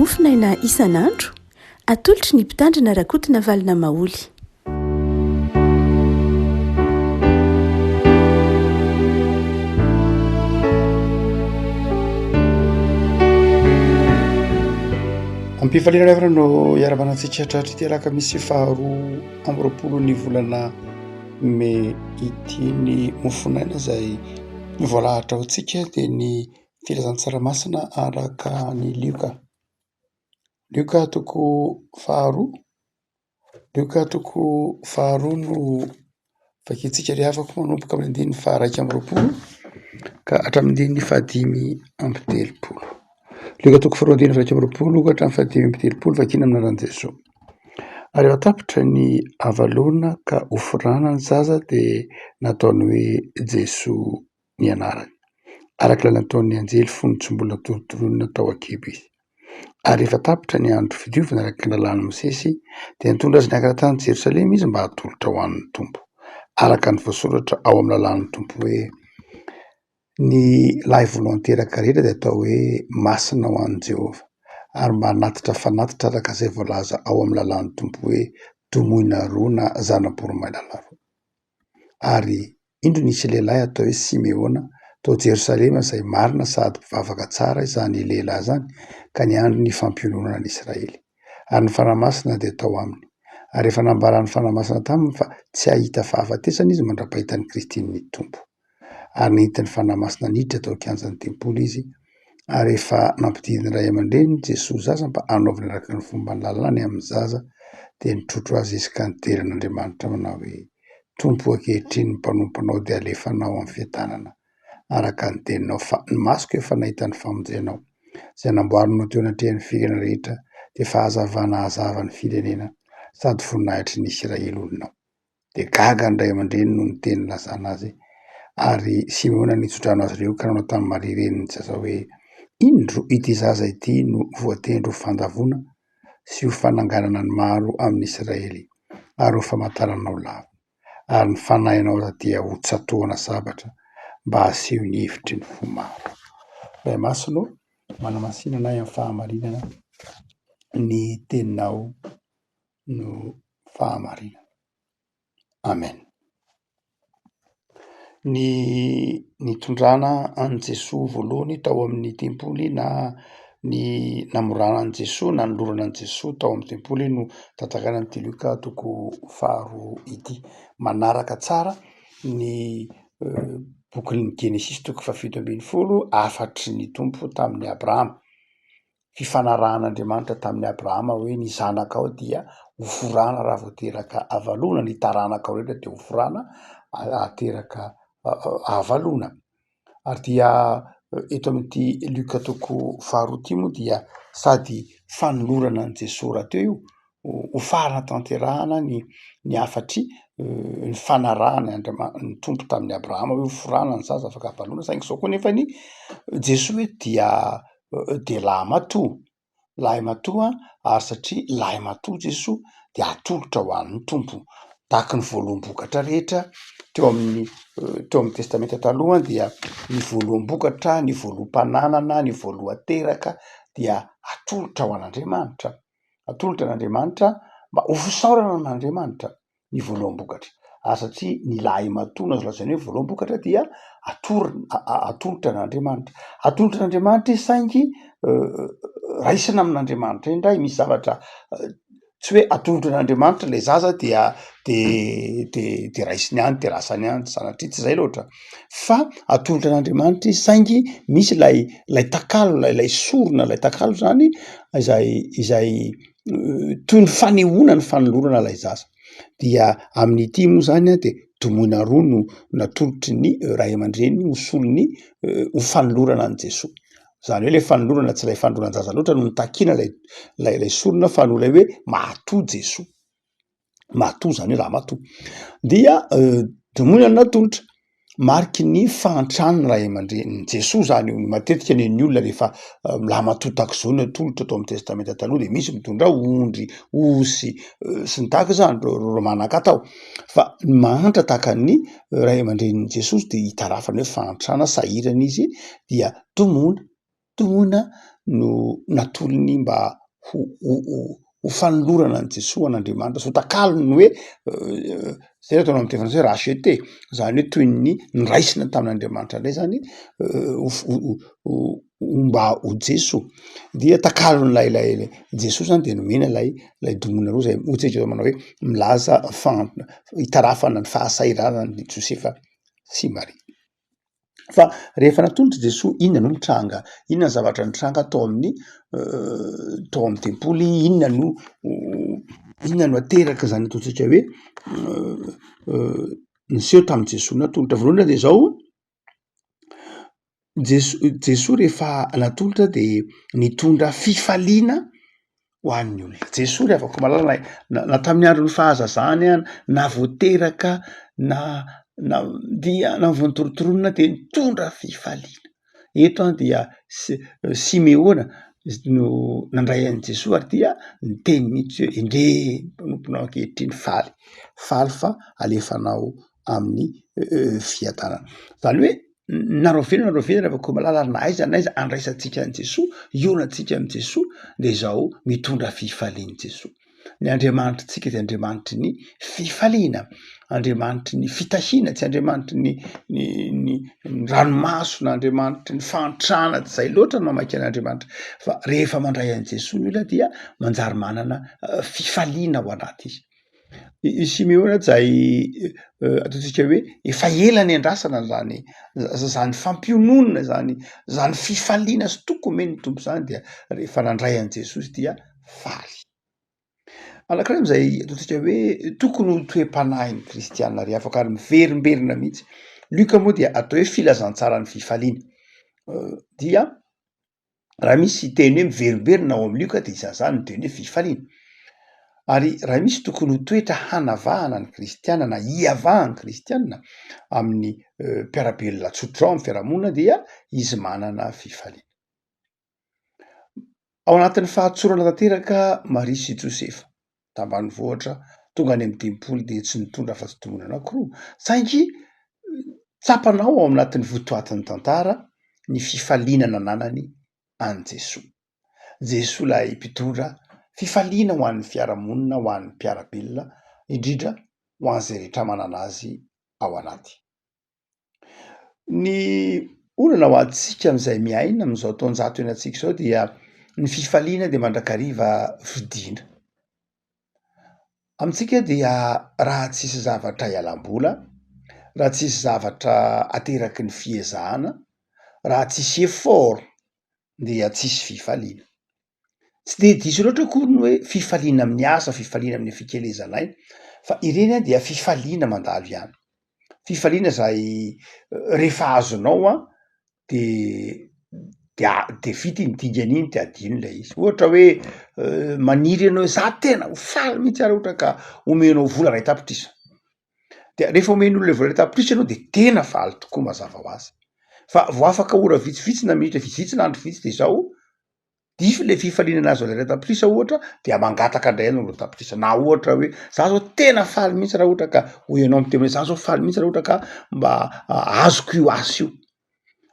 mofinaina isan'andro atolotry ny mpitandrina rakotina valina maoly. Ampifaliana avana no iaramanantsika tratry ty alaka misy faharoa amby roapolo ny volana May ity ny mofinaina izay voalahatra ho tsika dia ny filazan-tsaramasina araka ny lioka toko faharoa no vakintsika ry afaka manomboka amin'ny andininy faha 1 amby roapolo ka hatramin'ny andininy fahadimy amby telopolo. Lioka toko faharoa andininy faha 1 amby roapolo ka hatramin'ny fahadimy amby telopolo vakina amin'ny anaran'i Jesosy. Ary efa tapitra ny avalona ka ofirana ny zaza dia nataony hoe Jesosy ny anarany. Araka ilay nataon'ny anjely fony tsy mbola torotoronina tao an-kibo izy. Ary efa tapitra ny andro fidiovana araka ny lalàn'i Mosesy dia nitondra azy niakatra tany Jerosalema izy mba hatolotra ho an'ny Tompo. Araka ny voasoratra ao amin'ny lalàn'ny Tompo hoe ny lahy voalohany teraka rehetra dia atao hoe masina ho an'i Jehovah. Ary mba hanatitra fanatitra araka izay voalaza ao amin'ny lalàn'ny Tompo hoe tomoina roa na zanam-boromailala roa. Ary indro nisy lehilahy atao hoe Simeona tao Jerosalema izay marina sady mpivavaka tsara izany lehilahy izany ka niandry ny fampiononana ny Israely. Ary ny fanamasina dia tao aminy. Ary efa nambarany fanamasina taminy fa tsy hahita fahafatesana izy mandra-pahitan'ny Kristin'ny Tompo. Ary nihitiny fanamasina niditra tao an-kianjan'ny tempoly izy. Ary efa nampidiny ray aman-dreny Jesosy zaza mba hanaovana araka ny fomba ny lalàny amin'ny zaza dia nitrotro azy izy ka niteren'Andriamanitra manao hoe Tompo ankehitriny ny mpanompanao dia alefanao amin'ny fiadanana araka ny teninao fa ny masoko efa nahita ny famonjenao izay namboarinao teo anatrehan'ny firena rehetra dia fahazavana hazava ny firenena sady voninahitry ny Israely olonao. Dia gaga ny ray aman-dreny no niteny lazana azy. Ary Simeona nitsodrano azy ireo ka nanao tamin'ny Maria reniny zaza hoe indro ity zaza ity no voatendro ho fandavona sy ho fananganana ny maro amin'ny Israely ary ho famantaranao lava. Ary ny fanahinao dia ho tsatoana sabatra mba haseho ny hevitry ny fo maro. Ray masino manamasinana amin'ny fahamarinana ny teninao no fahamarinana. Amen. Ny tondrana an' Jesosy voalohany tao amin'ny tempoly na ny namorana an' Jesosy na nolorana an' Jesosy tao amin'ny tempoly no tantakana amin'ity lioka toko faharoa ity. Manaraka tsara ny bokin'ny Genesisy toko 17 afatry ny Tompo tamin'ny Abrahama. Fifanarahan'Andriamanitra tamin'ny Abrahama hoe ny zanakao dia hoforana raha vao teraka avalona, ny taranakao rehetra dia hoforana ateraka avalona. Ary dia eto amin'ity lioka toko faharoa ity moa dia sady fanolorana an' Jesosy raha teo io, ho farana tanterahana ny afatry ny fanarahana ny Tompo tamin'ny Abrahama hoe hoforana ny zaza afaka avalona saingy sao koa nefa ny Jesosy dia lahy matoa ary satria lahy matoa Jesosy dia atolotra ho an'ny Tompo tahaka ny voaloam-bokatra rehetra teo amin'ny testamenta taloha dia ny voaloam-bokatra, ny voaloam-pananana, ny voalohan-teraka dia atolotra ho an'Andriamanitra. Atolotra an'Andriamanitra mba ho fisaorana an'Andriamanitra ny voaloam-bokatra. Ary satria ny lahy matoa azo lazaina hoe voaloam-bokatra dia atolotra an'Andriamanitra. Atolotra an'Andriamanitra saingy raisina amin'Andriamanitra indray. Misy zavatra tsy hoe atolotra an'Andriamanitra ilay zaza dia raisiny any, dia rasany any, sanatria tsy izay loatra. Fa atolotra an'Andriamanitra izy saingy misy lay takalo, lay sorona, lay takalo zany izay toy ny fanehoana ny fanolorana lay zaza. Dia amin'ity moa zany dia tomoina roa no natolotry ny ray aman-dreny ho solony ho fanolorana an' Jesosy. Zany hoe ilay fanolorana tsy ilay fanoloran-jaza loatra no nitakiana lay sorona fa no ilay hoe matoa Jesosy. Matoa zany hoe raha matoa. Dia tomoina no natolotra. Mariky ny fahantrany ray aman-dreny Jesosy zany matetika ny olona rehefa lahy matoa tahaka izao no atolotra tao amin'ny testamenta taloha dia misy mitondra ondry, osy sy ny tahaka izany ro manan-katao. Fa mahantra tahaka ny ray aman-dreny Jesosy dia hitarafana hoe fahantrana sahirana izy dia tomoina no natolony mba ho fanolorana an Jesosy an'Andriamanitra so takalony hoe zay ataonao amin'ny teny frantsay racheté, zany hoe toy ny niraisina tamin'Andriamanitra indray zany mba ho Jesosy. Dia takalon'lay Jesosy zany de nomena lay donona roa zay ohatry manao hoe milaza hitarafana ny fahasahiranan'ny Josefa sy Maria. Fa rehefa natolotry Jesosy, inona no nitranga? Inona ny zavatra nitranga tao amin'ny tempoly? Inona no ateraka zany ataontsika hoe niseho tamin'ny Jesosy natolotra? Voalohany de zao, Jesosy rehefa natolotra de nitondra fifaliana ho an'ny olona. Jesosy re afaka malala na tamin'ny andron'ny fahazazany na voateraka na voatorotoronina de nitondra fifaliana. Eto dia Simeona no nandray an'i Jesosy ary dia niteny mihitsy hoe endre mpanomponao ankehitriny faly fa alefanao amin'ny fiadanana. Zany hoe nareo velona rehefa malala naiza andraisantsika an' Jesosy, ionatsika am' Jesosy de zao mitondra fifaliany Jesosy. Ny Andriamanitra tsika de Andriamanitry ny fifaliana, Andriamanitry ny fitahina, tsy Andriamanitry ny ranomasona, Andriamanitry ny fantrana, tsy zay loatra no mamaky an'Andriamanitra. Fa rehefa mandray an' Jesosy ny olona dia manjary manana fifaliana ao anaty izy. I Simeona zay ataontsika hoe efa ela ny andrasana zany fampiononana zany fifaliana sy toko omeny ny tompo zany dia rehefa nandray an' Jesosy dia faly. Anankiray am'zay ataontsika hoe tokony ho toe-panahin'ny kristianina re afaka ary miverimberina mihitsy. Luka moa dia atao hoe filazantsara ny fifaliana. Dia raha misy teny hoe miverimberina ao amin'ny Luka de isan'izany ny teny hoe fifaliana. Ary raha misy tokony ho toetra hanavahana ny kristianina na hiavahany kristianina amin'ny mpiarabelona tsotra ao amin'ny fiarahamonina dia izy manana fifaliana. Ao anatin'ny fahatsorana tanteraka Maria sy Josefa tambanivohitra tonga any amin'ny tempoly de tsy nitondra fa tsy tombony anankiroa. Saingy tsapanao ao anatin'ny votoatin'ny tantara ny fifaliana nananany an' Jesosy. Jesosy lay mpitondra fifaliana ho an'ny fiarahamonina, ho an'ny mpiarabelona, indrindra ho an'izay rehetra manana azy ao anaty. Ny olana ho antsika am'izay miaina am'izao taonjato iainantsika zao dia ny fifaliana de mandrakariva fidiana. Amintsika dia raha tsisy zavatra ialam-bola, raha tsisy zavatra ateraky ny fiezahana, raha tsisy effort dia tsisy fifaliana. Tsy de diso loatra akory ny hoe fifaliana amin'ny asa, fifaliana amin'ny fikelezanaina, fa ireny dia fifaliana mandalo ihany. Fifaliana zay rehefa azonao de vita iny dingany iny de adino lay izy. Ohatra hoe maniry ianao za tena ho faly mihitsy raha ohatra ka omenao vola ray tapitrisa. De rehefa omen'olona le vola ray tapitrisa ianao de tena faly tokoa mazava ho azy. Fa vao afaka ora vitsivitsy na minitra vitsivitsy na andro vitsy de zao diso le fifaliana anazy ray tapitrisa ohatra de mangataka indray ianao ray tapitrisa. Na ohatra hoe za zao tena faly mihitsy raha ohatra ka hoy ianao miteny hoe za zao faly mihitsy raha ohatra ka mba azoko io asa io.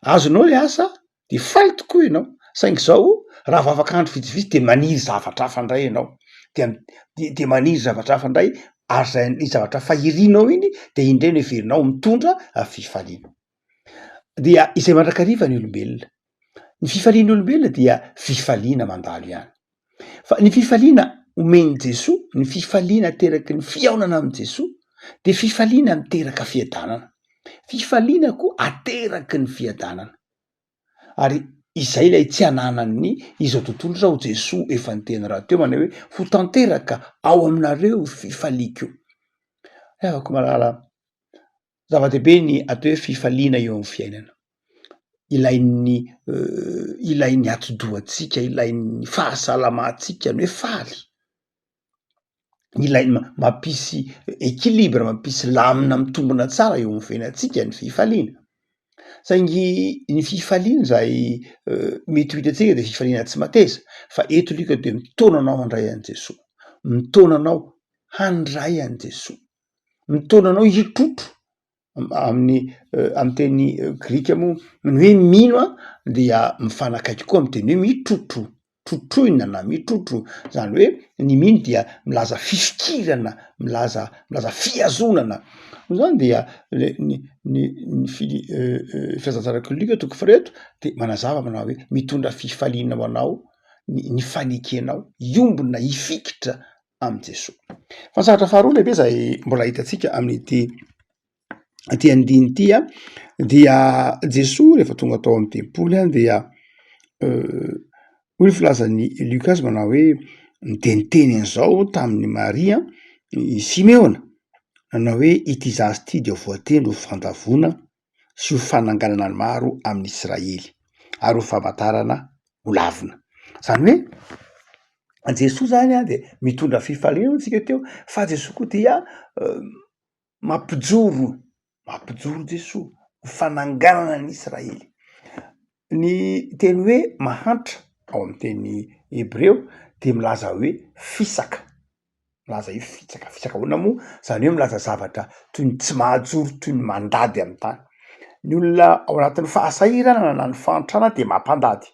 Azonao le asa de faly tokoa ianao. Saingy zao raha vao afaka andro vitsivitsy de maniry zavatra hafa indray ianao. De maniry zavatra hafa indray ary zay zavatra fahirinao iny de indray no heverinao mitondra fifaliana. Dia izay mandrakariva ny olombelona. Ny fifalian'ny olombelona dia fifaliana mandalo ihany. Fa ny fifaliana omeny Jesosy, ny fifaliana ateraky ny fihaonana amin' Jesosy de fifaliana miteraka fiadanana. Fifaliana koa ateraky ny fiadanana. Ary izay lay tsy ananan'ny izao tontolo zao Jesosy efa niteny raha teo manao hoe ho tanteraka ao aminareo fifaliko. Afaka malala zava-dehibe ny atao hoe fifaliana eo amin'ny fiainana. Ilain'ny ati-dohantsika, ilain'ny fahasalamantsika ny hoe faly. Ilainy mampisy équilibre, mampisy lamina mitombona tsara eo amin'ny fiainantsika ny fifaliana. Saingy ny fifaliana zay mety ho hitantsika de fifaliana tsy mateza, fa eto lika de mitaonanao handray an' Jesosy, mitaonanao handray an' Jesosy, mitaonanao hitrotro amin'ny teny grika moa ny hoe mino a dia mifanakaiky koa amin'ny teny hoe mitrotro, trotroina na mitrotro, zany hoe ny mino dia milaza fifikirana, milaza fiazonana. Zany dia ny filazantsara katolika toko fareto de manazava manao hoe mitondra fifaliana ho anao ny fanekenao iombona hifikitra am' Jesosy. Fahatsahatra faharoa lehibe zay mbola hitantsika amin'ity aty andiny ity a dia Jesosy rehefa tonga tao amin'ny tempoly a dia hoy filazan'ny Lukas manao hoe niteniteny an'izao tamin'ny Maria Simeona nanao hoe ity zazy ity dia voatendry ho fandavona sy ho fananganana maro amin'ny Israely ary ho famantarana ho lavina. Zany hoe Jesosy zany a de mitondra fifaliana tsika teo fa Jesosy koa dia mampijoro Jesosy ho fananganana ny Israely. Ny teny hoe mahantra ao amin'ny teny hebreo de milaza hoe fisaka, milaza hoe fisaka ahoana moa? Zany hoe milaza zavatra toy ny tsy mahajoro, toy ny mandady amin'ny tany. Ny olona ao anatin'ny fahasahirana na ny fahantrana de mampandady.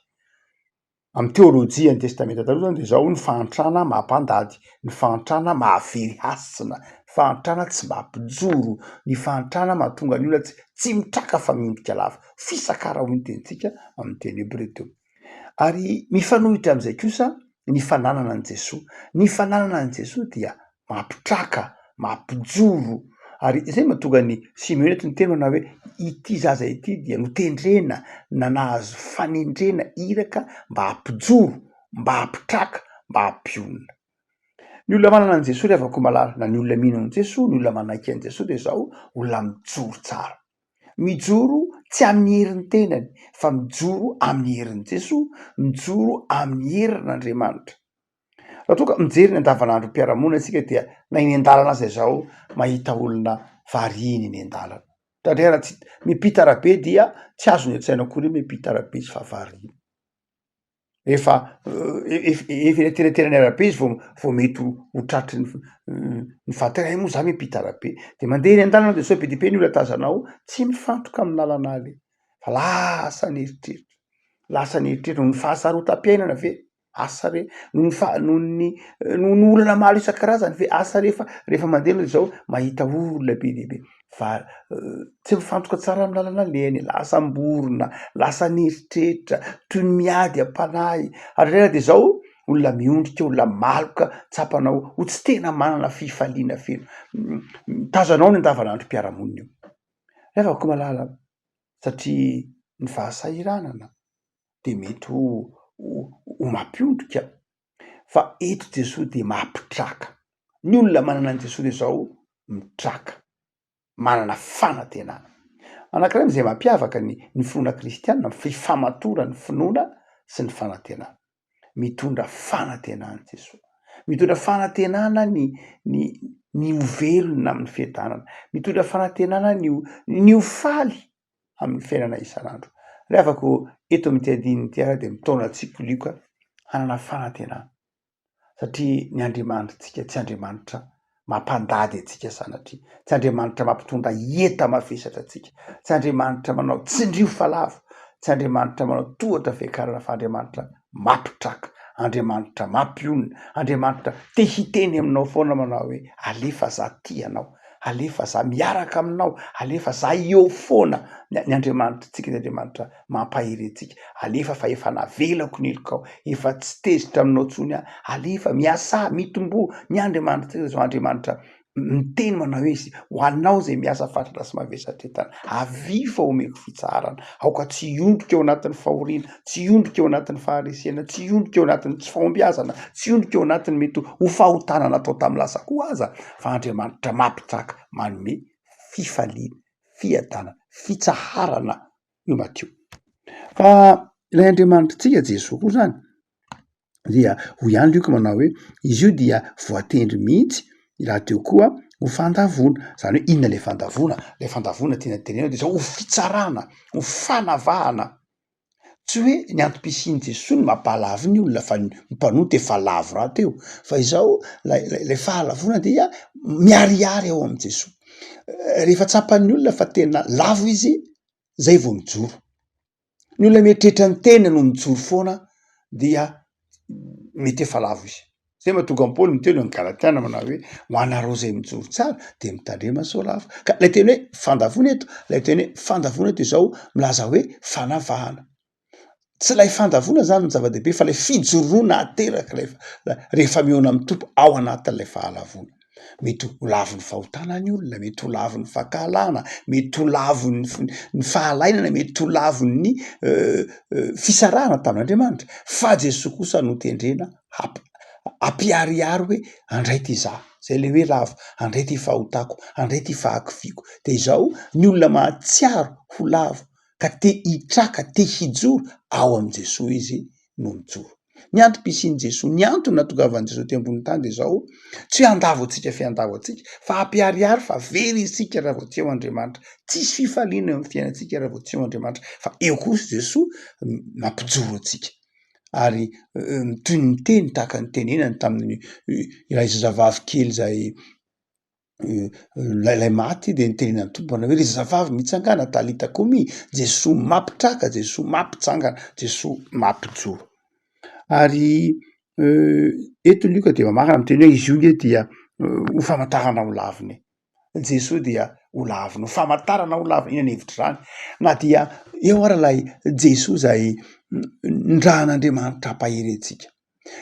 Amin'ny teolojia ny testamenta taloha zany de zao ny fahantrana mampandady, ny fahantrana mahavery hasina, fahantrana tsy mampijoro, ny fahantrana mahatonga ny olona tsy mitraka fa miondrika lava. Fisaka raha hoy ny tenitsika amin'ny teny hebreo teo. Ary mifanohitra am'izay kosa ny fananana an' Jesosy. Ny fananana an' Jesosy dia mampitraka, mampijoro. Ary zay mahatonga ny Simeona eto niteny manao hoe ity zaza ity dia notendrena na nahazo fanendrena iraka mba hampijoro, mba hampitraka, mba hampionona. Ny olona manana an' Jesosy rehefa koa malala na ny olona mino an' Jesosy, ny olona manaiky an' Jesosy de zao olona mijoro tsara. Mijoro tsy amin'ny herin'ny tenany fa mijoro amin'ny herin'i Jesosy, mijoro amin'ny herin'Andriamanitra. Raha toa ka mijery ny andavanandro mpiaramonina antsika dia na eny an-dalana aza zao mahita olona variany eny an-dalana. Tandrehana tsy miampita arabe dia tsy azony an-tsaina akory miampita arabe izy fa variany. Efa etenterany arabe izy vao mety ho tratry ny fahatera moa za miampita arabe de mandeha eny an-dalana de sao be dia be ny olona tazanao tsy mifantoka amin'ny lalana le fa lasa nieritreritry noho ny fahasarotam-piainana ve asa re noho ny olana maro isan-karazany ve asa rehefa mandeha de zao mahita olona be dia be fa tsy mifantoka tsara amin'ny lalana leny, lasa mborona, lasa nieritreritra, toy ny miady am-panahy. Ary de zao olona miondrika, olona maloka, tsapanao ho tsy tena manana fifaliana feno. Tazanao ny andavanandro mpiaramonina io. Rehefa koa malala satria ny fahasahiranana de mety ho mampiondrika. Fa eto Jesosy de mampitraka. Ny olona manana an' Jesosy de zao mitraka, manana fanantenana. Anankiray am'izay mampiavaka ny finoana kristianina, fifamatorany finoana sy ny fanantenana. Mitondra fanantenana Jesosy. Mitondra fanantenana ny ho velona amin'ny fiadanana. Mitondra fanantenana ny ho faly amin'ny fiainana isan'andro. Rehafako eto amin'ity andininy ity ara de mitaona tsikolika hanana fanantenana. Satria ny Andriamanitrantsika tsy Andriamanitra mampandady antsika sanatria, tsy Andriamanitra mampitondra enta mavesatra antsika, tsy Andriamanitra manao tsindrio falavo, tsy Andriamanitra manao tohatra fiakarana fa Andriamanitra mampitraka, Andriamanitra mampionona, Andriamanitra te hiteny aminao foana manao hoe alefa za ty anao, alefa za miaraka aminao, alefa za eo foana. Ny Andriamanitrantsika ny Andriamanitra mampahery antsika. Alefa fa efa navelako ny helokao, efa tsy tezitra aminao tsony alefa miasa mitombo. Ny Andriamanitrantsika zao Andriamanitra miteny manao hoe izy ho anao zay miasa fatratra sy mavesatra entana, avy fa omeko fitsarana. Aoka tsy iondrika eo anatin'ny fahoriana, tsy iondrika eo anatin'ny faharesena, tsy iondrika eo anatin'ny tsy fahombiazana, tsy iondrika eo anatin'ny mety ho fahotanana atao tamin'ny lasa koa aza, fa Andriamanitra mampitraka, manome fifaliana, fiadanana, fitsaharana io Matio. Fa ilay Andriamanitrantsika Jesosy koa zany dia ho ihany lioka manao hoe izy io dia voatendry mihitsy raha teo koa ho fandavona. Zany hoe inona le fandavona? Le fandavona tiana tenena de zao ho fitsarana, ho fanavahana. tsy hoe ny antom-pisiany Jesosy no mampalavo ny olona fa mipanoty efa lavo raha teo fa izao lay fahalavona dia miariary ao am' Jesosy. Rehefa tsapan'ny olona fa tena lavo izy zay vao mijoro. Ny olona mieritreritra ny tena no mijoro foana dia mety efa lavo izy. Zay mahatonga Paoly miteny amin'ny Galatiana manao hoe ho anareo zay mijoro tsara de mitandrema sao lavo. Ka lay teny hoe fandavona eto, lay teny hoe fandavona eto izao milaza hoe fanavahana. Tsy lay fandavona zany ny zava-dehibe fa lay fijoroana ateraka rehefa miona amin'ny tompo ao anatin'lay fahalavona. Mety ho lavo ny fahotana ny olona, mety ho lavo ny fankahalana, mety ho lavo ny fahalainana, mety ho lavo ny fisarahana tamin'Andriamanitra. Fa Jesosy kosa no tendrena ampiariary hoe andray ty za, zay le hoe lavo, andray ty fahotako, andray ty fahakifiako. De izao ny olona mahatsiaro ho lavo ka te hitraka, te hijoro ao am' Jesosy izy no mijoro. Ny antom-pisiany Jesosy, ny antony nahatongavan'i Jesosy ty ambony tany de zao tsy hoe handavo atsika fiandavo atsika fa ampiariary fa very isika raha vao tsy eo Andriamanitra. Tsisy fifaliana eo amin'ny fiainantsika raha vao tsy eo Andriamanitra fa eo kosa Jesosy mampijoro atsika. Ary toy ny teny tahaka ny tenenany tamin'ny ilay zazavavy kely zay lay maty de nitenenany tompony hoe ry zazavavy mitsangana talita kumi, Jesosy mampitraka, Jesosy mampitsangana, Jesosy mampijoro. Ary eto Luka de mamarana miteny hoe izy io nge dia ho famantarana ho laviny. Jesosy dia ho laviny, ho famantarana ho laviny, inona hevitry zany? Na dia eo ara lay Jesosy zay ndrahan'Andriamanitra hampahery antsika.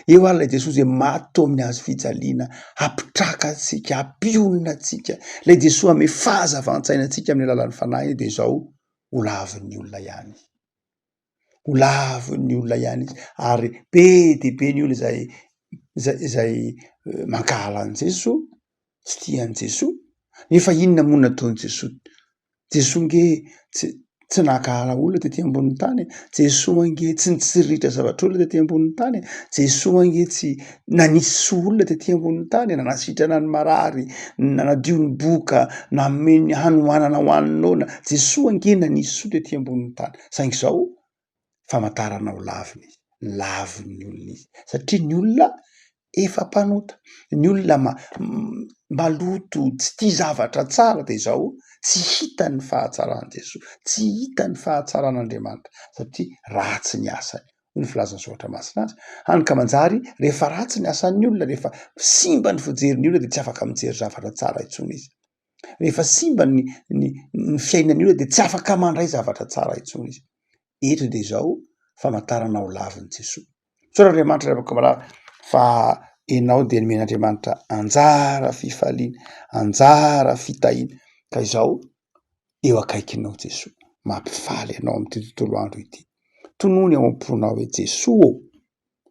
Eo ara lay Jesosy zay mato amin'ny hazo fijaliana, hampitraka antsika, hampionona antsika. Lay Jesosy ame fahazavantsaina antsika amin'ny alalan'ny fanahy de zao ho lavin'ny olona ihany. Ho lavin'ny olona ihany izy ary be de be ny olona zay mankahala an' Jesosy, tsy tian' Jesosy. Nefa inona moa nataony Jesosy? Jesosy nge tsy nankahala olona tety ambonin'ny tany. Jesosy nge tsy nitsiritra zavatr'olona tety ambonin'ny tany. Jesosy nge tsy nanisy soa olona tety ambonin'ny tany, nanasitrana ny marary, nanadio ny boka, nameny hanoanana ho an'ny nona. Jesosy nge nanisy soa tety ambonin'ny tany. Saingy zao famantarana ho laviny izy, lavin'ny olona izy. Satria ny olona efa mpanota, ny olona maloto, tsy tia zavatra tsara de zao tsy hita ny fahatsarany Jesosy, tsy hita ny fahatsaran'Andriamanitra satria ratsy ny asany. Hoy ny filazan'ny soratra masina azy. Hany ka manjary rehefa ratsy ny asan'ny olona, rehefa simba ny fijerin'ny olona de tsy afaka mijery zavatra tsara intsony izy. Rehefa simba ny fiainan'ny olona de tsy afaka mandray zavatra tsara intsony izy. Eto de zao famantarana ho lavin'i Jesosy. Soran'Andriamanitra afaka malaza fa enao de nomen'Andriamanitra anjara fifaliana, anjara fitahiana. Ka izao eo akaikinao Jesosy, mampifaly anao amin'ity tontolo andro ity. Tonoiny ao am-ponao hoe Jesosy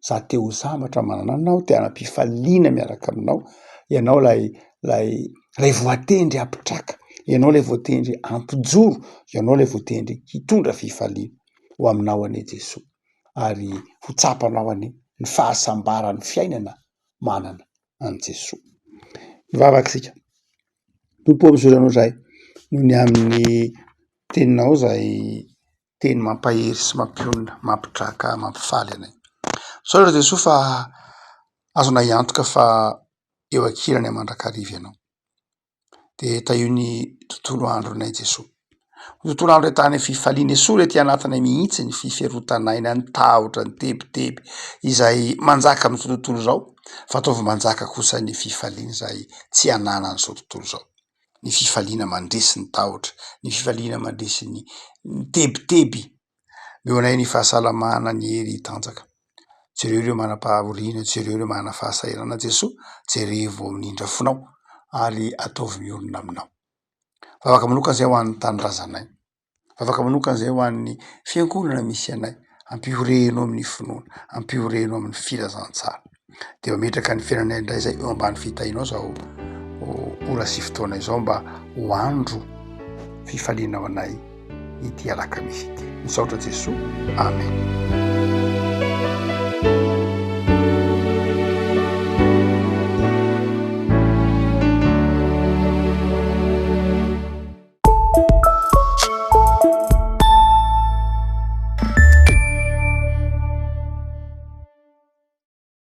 za te ho sambatra manana anao, te hanam-pifaliana miaraka aminao. Ianao lay voatendry hampitraka, ianao lay voatendry hampijoro, ianao lay voatendry hitondra fifaliana ho aminao anie Jesosy. Ary ho tsapanao anie ny fahasambaran'ny fiainana manana an' Jesosy. Mivavaky Tompo am'zoranao zay noho ny amin'ny teninao zay teny mampahery sy mampionona, mampitraka, mampifaly anay. Saotra Jesosy fa azonay antoka fa eo ankilany mandrakariva ianao. De taio ny tontolo andronay Jesosy. Tontolo andro ahitana fifaliana esoa ty anatinay mihitsy ny fifiarotanay ny tahotra ny tebiteby izay manjaka amin'izao tontolo zao, fa ataovy manjaka kosa ny fifaliana zay tsy anana an'izao tontolo zao. Ny fifaliana mandresy ny tahotra, ny fifaliana mandresy ny tebiteby. Eo anay ny fahasalamana, ny hery tanjaka. Jereo ireo manam-pahavoriana, jereo ireo manana fahasairana Jesosy, jereo vao minindra fonao ary ataovy miorina aminao. Vavaka manokana zay ho an'ny tanindrazanay. Vavaka manokana zay ho an'ny fiangonana misy anay. Ampiorenao amin'ny finoana, ampiorenao amin'ny filazantsara. De mametraka ny fiainanay indray zay eo ambany fitahinao zao ora sy fotoana izao mba ho andro fifalianao anay ity alakamisy ity. Misaotra Jesosy. Amen.